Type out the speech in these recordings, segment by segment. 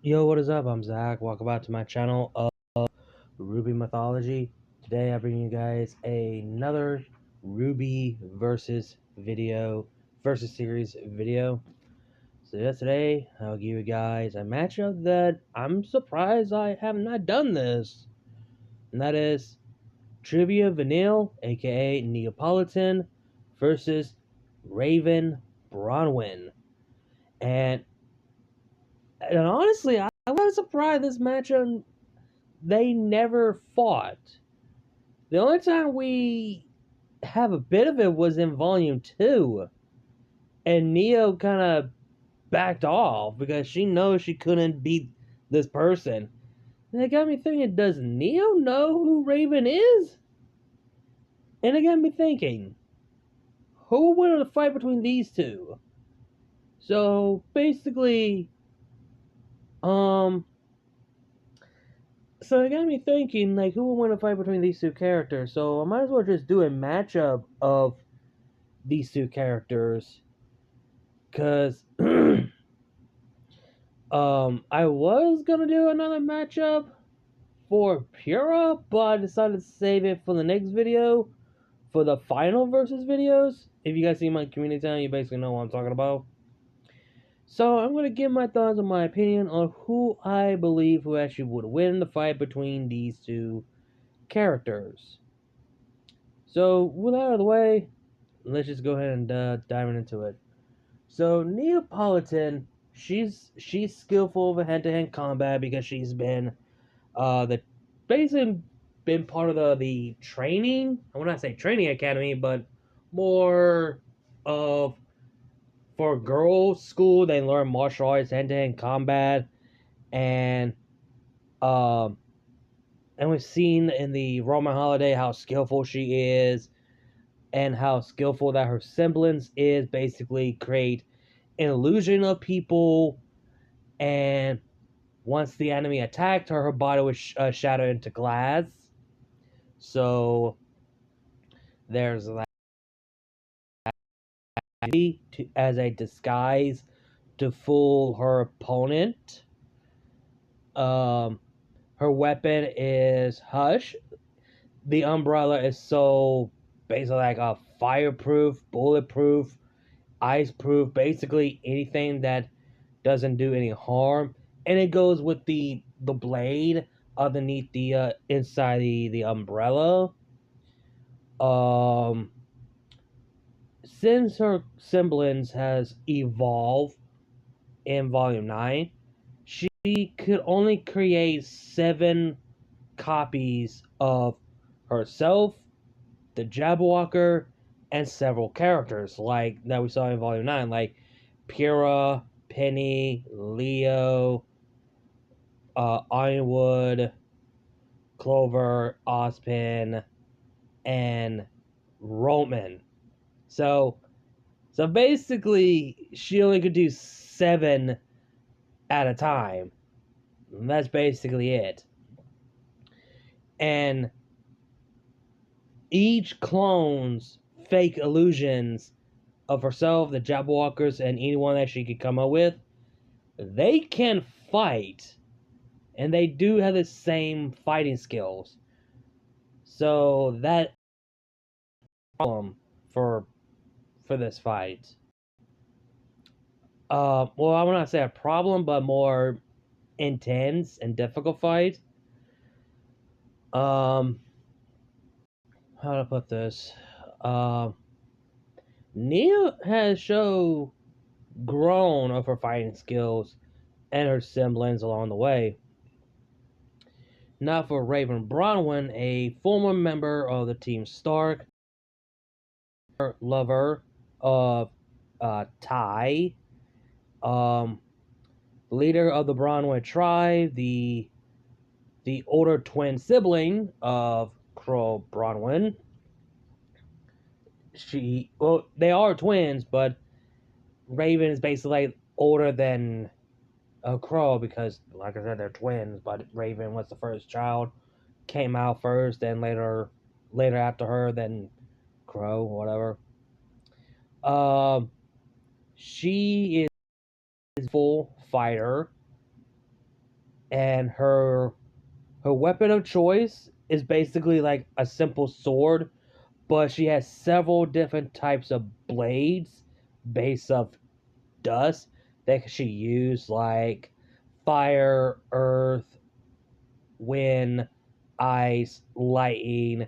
Yo, what is up? I'm Zach. Welcome back to my channel of RWBY Mythology. Today I bring you guys another RWBY versus series video. So today I'll give you guys a matchup that I'm surprised I have not done this. And that is Trivia Vanille, aka Neopolitan, versus Raven Branwen. And, and honestly, I was surprised this matchup they never fought. The only time we have a bit of it was in volume 2, and Neo kind of backed off because she knows she couldn't beat this person. And it got me thinking, does Neo know who Raven is? And it got me thinking, who will win in a fight between these two? So basically, um, so it got me thinking, like, who will win a fight between these two characters? So I might as well just do a matchup of these two characters, because I was gonna do another matchup for Pura, but I decided to save it for the next video, for the final versus videos. If you guys see my community channel, you basically know what I'm talking about. So I'm gonna give my thoughts and my opinion on who I believe who actually would win the fight between these two characters. So with that out of the way, let's just go ahead and dive into it. So Neopolitan, she's skillful with hand-to-hand combat because she's been the basically been part of the training. I will not say training academy, but more of for girls school. They learn martial arts, hand-to-hand combat, and um and we've seen in the Roman holiday how skillful she is and how skillful that her semblance is. Basically, create an illusion of people, and once the enemy attacked her, her body was shattered into glass. So there's that as a disguise to fool her opponent. Um, Her weapon is Hush. The umbrella is so basically like a fireproof, bulletproof, ice-proof, basically anything that doesn't do any harm. And it goes with the blade underneath the inside the umbrella. Um, since her semblance has evolved in Volume 9, she could only create 7 copies of herself, the Jabberwocker, and several characters like that we saw in Volume 9, like Pyrrha, Penny, Leo, Ironwood, Clover, Ozpin, and Roman. So so basically she only could do 7 at a time. And that's basically it. And each clones fake illusions of herself, the Jabberwockers, and anyone that she could come up with. They can fight, and they do have the same fighting skills. So that problem for this fight. Well, I would not say a problem, but more intense and difficult fight. Um, how to put this? Um, Nia has shown grown of her fighting skills and her semblance along the way. Now for Raven Bronwyn, a former member of the Team Stark, lover of Ty, um, leader of the Bronwyn tribe, the older twin sibling of Crow Bronwyn. They are twins, but Raven is basically older than Crow because, like I said, they're twins. But Raven was the first child, came out first, and later after her, then Crow, whatever. Um, she is a full fighter, and her weapon of choice is basically like a simple sword, but she has several different types of blades based off dust that she used, like fire, earth, wind, ice, lightning,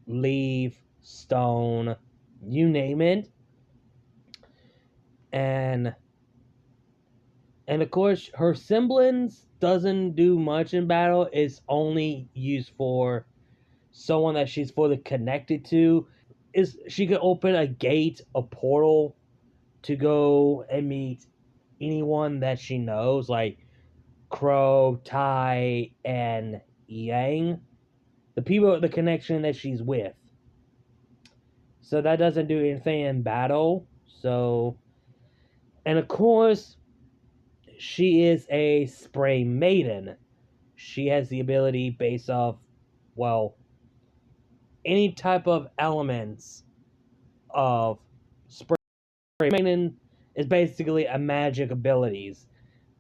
leaf, stone, you name it. And of course her semblance doesn't do much in battle. It's only used for someone that she's fully connected to. Is she could open a gate, a portal to go and meet anyone that she knows, like Crow, Tai, and Yang, the people, the connection that she's with. So that doesn't do anything in battle. So, and of course, she is a spray maiden. She has the ability based off, well, any type of elements of spray maiden is basically a magic abilities.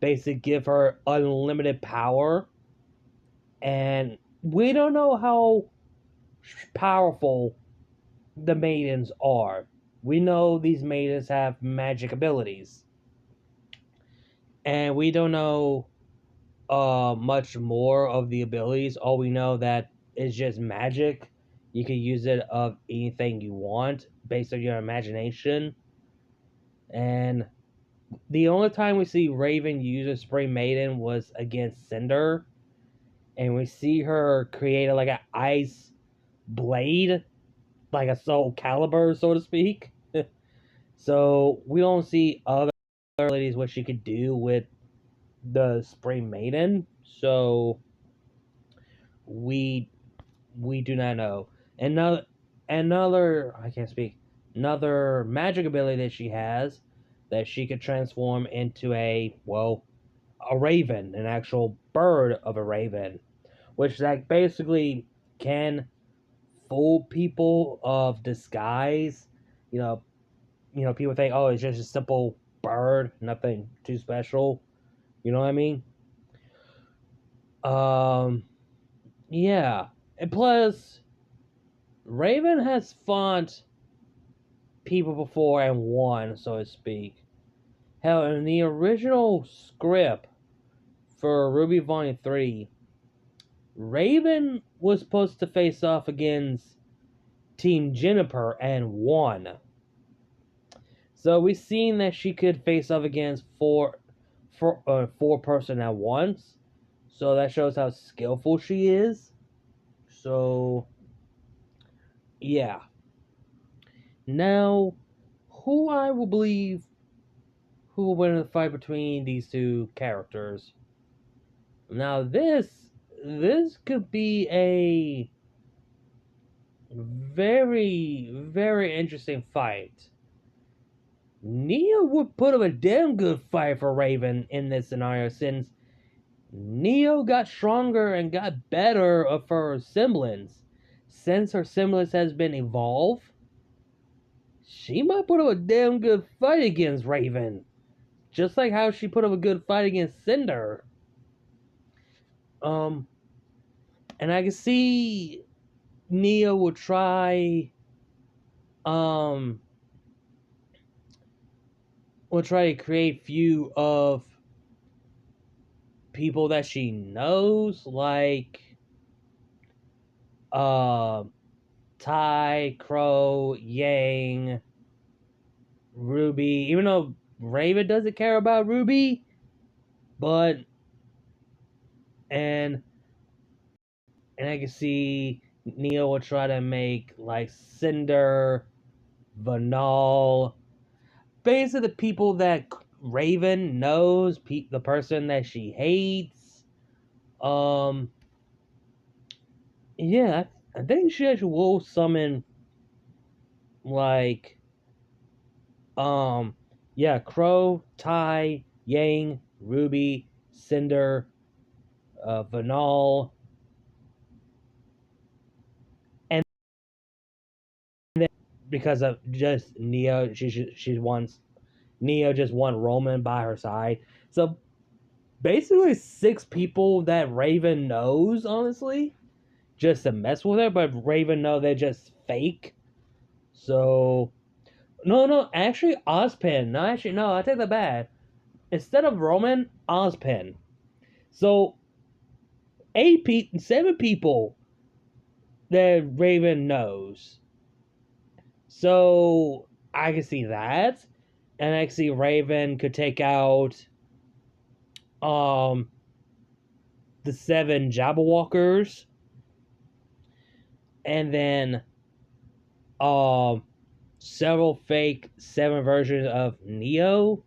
Basically give her unlimited power. And we don't know how powerful the maidens are. We know these maidens have magic abilities. And we don't know much more of the abilities. All we know that it's just magic. You can use it of anything you want based on your imagination. And the only time we see Raven use a spray maiden was against Cinder, and we see her create like an ice blade, like a Soul Calibur, so to speak. So we don't see other abilities what she could do with the spray maiden. So we do not know. Another I can't speak. Another magic ability that she has, that she could transform into a raven, an actual bird of a raven, which that basically can fool people of disguise. You know, people think, oh, it's just a simple bird, nothing too special. You know what I mean? Um, yeah, and plus, Raven has fought people before and won, so to speak. Hell, in the original script for RWBY Volume 3, Raven was supposed to face off against Team Juniper and won. So we've seen that she could face off against four person at once. So that shows how skillful she is. So yeah. Now, who I will believe who will win the fight between these two characters? Now this could be a very, very interesting fight. Neo would put up a damn good fight for Raven in this scenario, since Neo got stronger and got better of her semblance. Since her semblance has been evolved, she might put up a damn good fight against Raven. Just like how she put up a good fight against Cinder. And I can see Neo will try will try to create few of people that she knows, like Tai, Crow, Yang, RWBY. Even though Raven doesn't care about RWBY, but and I can see Neo will try to make like Cinder, Vanal, basically the people that Raven knows, the person that she hates. Yeah, I think she actually will summon like yeah, Crow, Tai, Yang, RWBY, Cinder, Vanal, and then because of just Neo, she wants Neo just want Roman by her side. So basically 6 people that Raven knows, honestly, just to mess with her, but Raven know they're just fake. So, no, actually, Ozpin. No, I take that back. Instead of Roman, Ozpin. So, 7 people that Raven knows. So, I can see that. And I can see Raven could take out the 7 Jabberwockers, and then several fake 7 versions of Neo.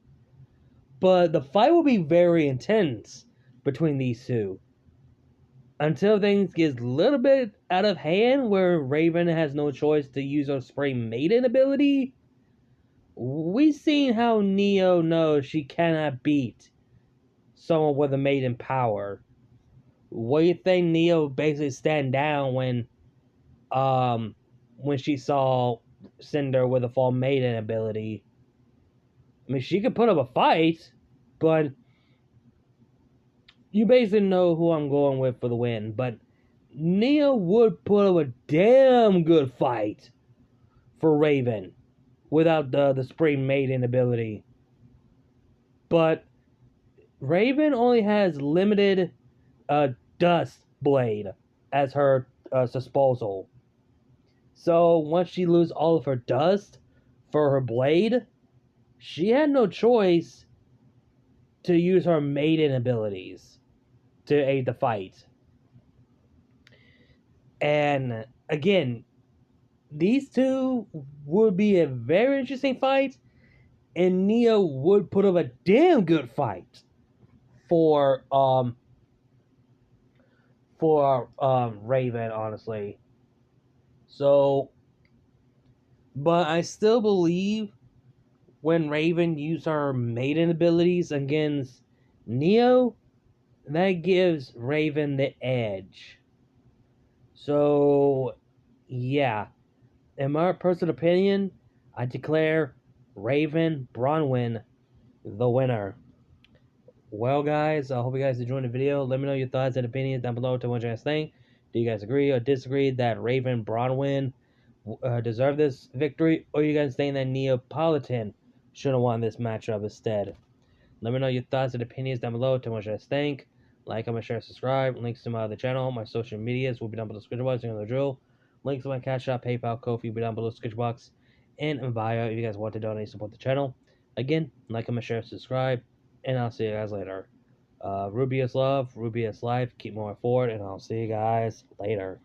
But the fight will be very intense between these two until things get a little bit out of hand, where Raven has no choice to use her Spray Maiden ability. We've seen how Neo knows she cannot beat someone with a Maiden power. What do you think Neo basically stand down when she saw Cinder with a Fall Maiden ability? I mean, she could put up a fight, but you basically know who I'm going with for the win. But Neo would put up a damn good fight for Raven without the Spring Maiden ability. But Raven only has limited Dust Blade as her disposal. So once she loses all of her dust for her blade, she had no choice to use her Maiden abilities to aid the fight. And again, these two would be a very interesting fight, and Neo would put up a damn good fight for Raven, honestly. So, but I still believe when Raven used her Maiden abilities against Neo, that gives Raven the edge. So, yeah. In my personal opinion, I declare Raven Branwen the winner. Well, guys, I hope you guys enjoyed the video. Let me know your thoughts and opinions down below. Tell me what you guys think. Do you guys agree or disagree that Raven Branwen deserved this victory, or you guys think that Neopolitan should have won this matchup instead? Let me know your thoughts and opinions down below. Tell me what you guys think. Like, comment, share, subscribe. Links to my other channel, my social medias will be down below the description box. You know the drill. Links to my Cash App, PayPal, Ko-fi will be down below the description box and in bio if you guys want to donate support the channel. Again, like, comment, share, subscribe, and I'll see you guys later. RWBY is love, RWBY is life. Keep moving forward, and I'll see you guys later.